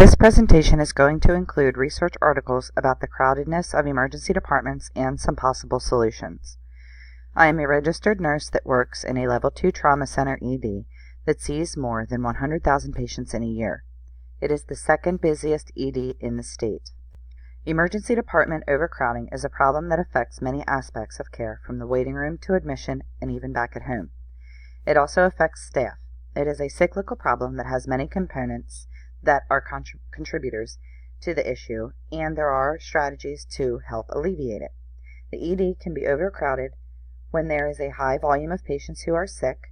This presentation is going to include research articles about the crowdedness of emergency departments and some possible solutions. I am a registered nurse that works in a Level 2 trauma center ED that sees more than 100,000 patients in a year. It is the second busiest ED in the state. Emergency department overcrowding is a problem that affects many aspects of care, from the waiting room to admission and even back at home. It also affects staff. It is a cyclical problem that has many components that are contributors to the issue, and there are strategies to help alleviate it. The ED can be overcrowded when there is a high volume of patients who are sick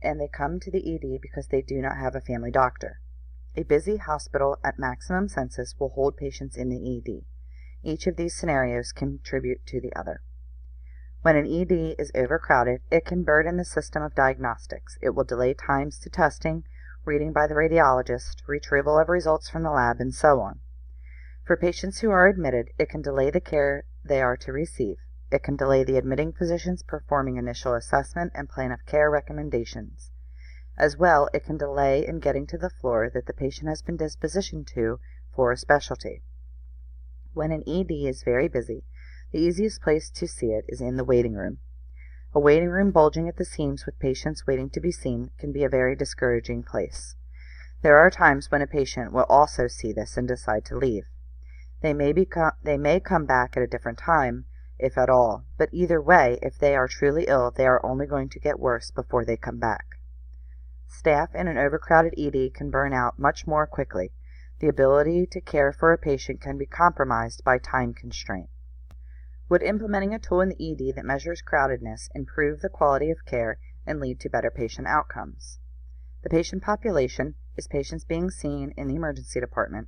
and they come to the ED because they do not have a family doctor. A busy hospital at maximum census will hold patients in the ED. Each of these scenarios contribute to the other. When an ED is overcrowded, it can burden the system of diagnostics. It will delay times to testing, reading by the radiologist, retrieval of results from the lab, and so on. For patients who are admitted, it can delay the care they are to receive. It can delay the admitting physicians performing initial assessment and plan of care recommendations. As well, it can delay in getting to the floor that the patient has been dispositioned to for a specialty. When an ED is very busy, the easiest place to see it is in the waiting room. A waiting room bulging at the seams with patients waiting to be seen can be a very discouraging place. There are times when a patient will also see this and decide to leave. They may come back at a different time, if at all, but either way, if they are truly ill, they are only going to get worse before they come back. Staff in an overcrowded ED can burn out much more quickly. The ability to care for a patient can be compromised by time constraint. Would implementing a tool in the ED that measures crowdedness improve the quality of care and lead to better patient outcomes? The patient population is patients being seen in the emergency department.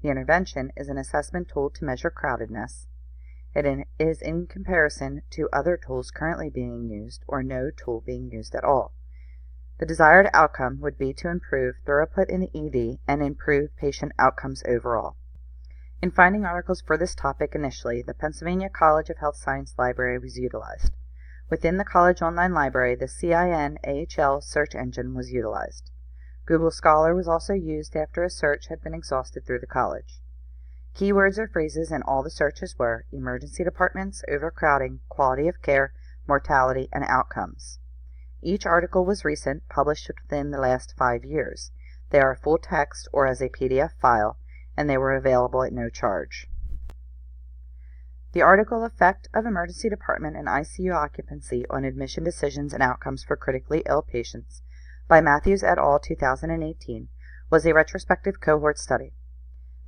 The intervention is an assessment tool to measure crowdedness. It is in comparison to other tools currently being used or no tool being used at all. The desired outcome would be to improve throughput in the ED and improve patient outcomes overall. In finding articles for this topic initially, the Pennsylvania College of Health Science Library was utilized. Within the college online library, the CIN-AHL search engine was utilized. Google Scholar was also used after a search had been exhausted through the college. Keywords or phrases in all the searches were emergency departments, overcrowding, quality of care, mortality, and outcomes. Each article was recent, published within the last 5 years. They are full text or as a PDF file, and they were available at no charge. The article Effect of Emergency Department and ICU Occupancy on Admission Decisions and Outcomes for Critically Ill Patients by Matthews et al. 2018 was a retrospective cohort study.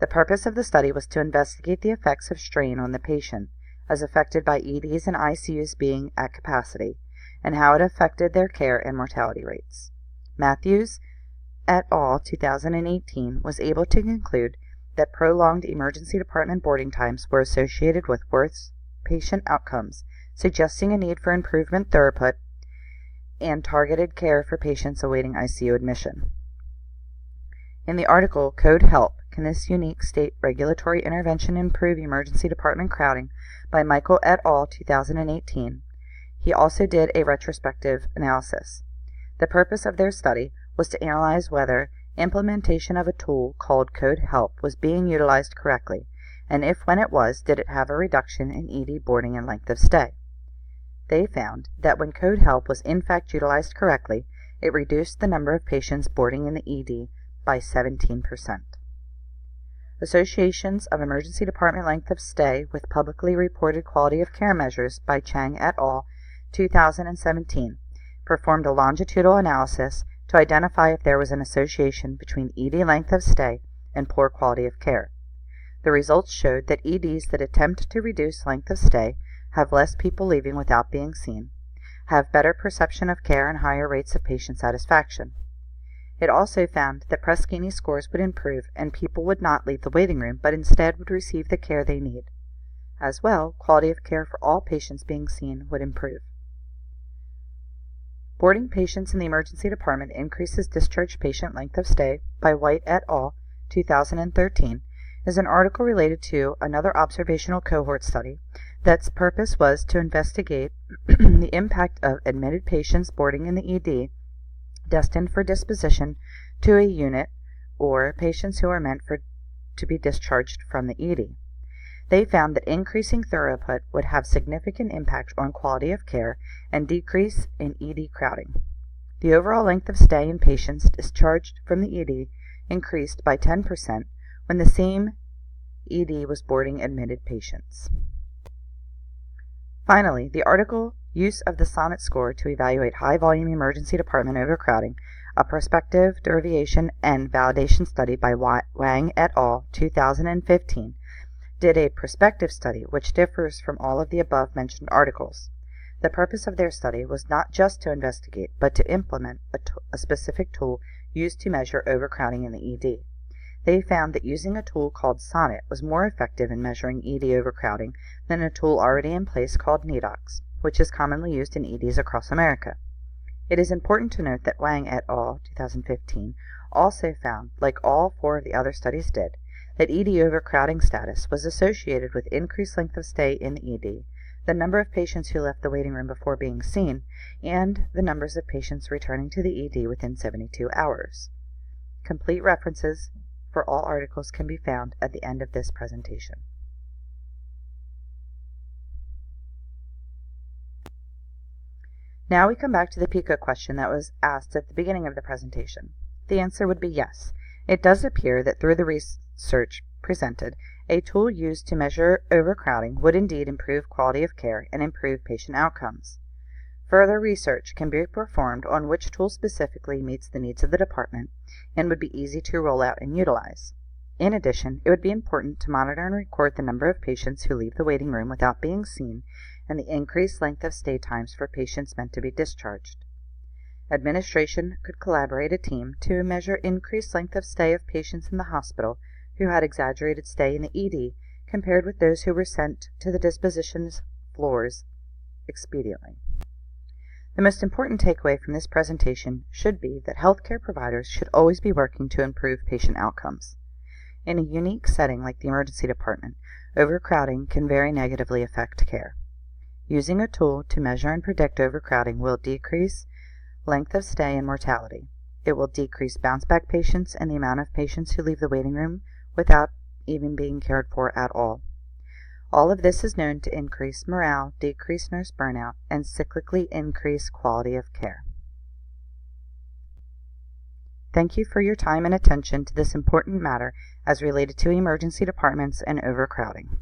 The purpose of the study was to investigate the effects of strain on the patient as affected by EDs and ICUs being at capacity, and how it affected their care and mortality rates. Matthews et al. 2018 was able to conclude that prolonged emergency department boarding times were associated with worse patient outcomes, suggesting a need for improvement throughput and targeted care for patients awaiting ICU admission. In the article Code Help, Can This Unique State Regulatory Intervention Improve Emergency Department Crowding by Michael et al. 2018, he also did a retrospective analysis. The purpose of their study was to analyze whether implementation of a tool called Code Help was being utilized correctly, and if when it was, did it have a reduction in ED boarding and length of stay. They found that when Code Help was in fact utilized correctly, it reduced the number of patients boarding in the ED by 17%. Associations of Emergency Department Length of Stay with Publicly Reported Quality of Care Measures by Chang et al. 2017 performed a longitudinal analysis to identify if there was an association between ED length of stay and poor quality of care. The results showed that EDs that attempt to reduce length of stay have less people leaving without being seen, have better perception of care, and higher rates of patient satisfaction. It also found that Press-Ganey scores would improve and people would not leave the waiting room but instead would receive the care they need. As well, quality of care for all patients being seen would improve. Boarding patients in the emergency department increases discharge patient length of stay by White et al. 2013 is an article related to another observational cohort study that's purpose was to investigate the impact of admitted patients boarding in the ED destined for disposition to a unit or patients who are meant to be discharged from the ED. They found that increasing throughput would have significant impact on quality of care and decrease in ED crowding. The overall length of stay in patients discharged from the ED increased by 10% when the same ED was boarding admitted patients. Finally, the article Use of the Sonnet Score to Evaluate High-Volume Emergency Department Overcrowding, a Prospective Derivation and Validation Study by Wang et al., 2015, did a prospective study which differs from all of the above-mentioned articles. The purpose of their study was not just to investigate, but to implement a specific tool used to measure overcrowding in the ED. They found that using a tool called Sonnet was more effective in measuring ED overcrowding than a tool already in place called NEDOX, which is commonly used in EDs across America. It is important to note that Wang et al. 2015 also found, like all 4 of the other studies did, that ED overcrowding status was associated with increased length of stay in the ED, the number of patients who left the waiting room before being seen, and the numbers of patients returning to the ED within 72 hours. Complete references for all articles can be found at the end of this presentation. Now we come back to the PICO question that was asked at the beginning of the presentation. The answer would be yes. It does appear that through the research presented, a tool used to measure overcrowding would indeed improve quality of care and improve patient outcomes. Further research can be performed on which tool specifically meets the needs of the department and would be easy to roll out and utilize. In addition, it would be important to monitor and record the number of patients who leave the waiting room without being seen and the increased length of stay times for patients meant to be discharged. Administration could collaborate a team to measure increased length of stay of patients in the hospital who had exaggerated stay in the ED compared with those who were sent to the disposition floors expediently. The most important takeaway from this presentation should be that healthcare providers should always be working to improve patient outcomes. In a unique setting like the emergency department, overcrowding can very negatively affect care. Using a tool to measure and predict overcrowding will decrease length of stay and mortality. It will decrease bounce-back patients and the amount of patients who leave the waiting room without even being cared for at all. All of this is known to increase morale, decrease nurse burnout, and cyclically increase quality of care. Thank you for your time and attention to this important matter as related to emergency departments and overcrowding.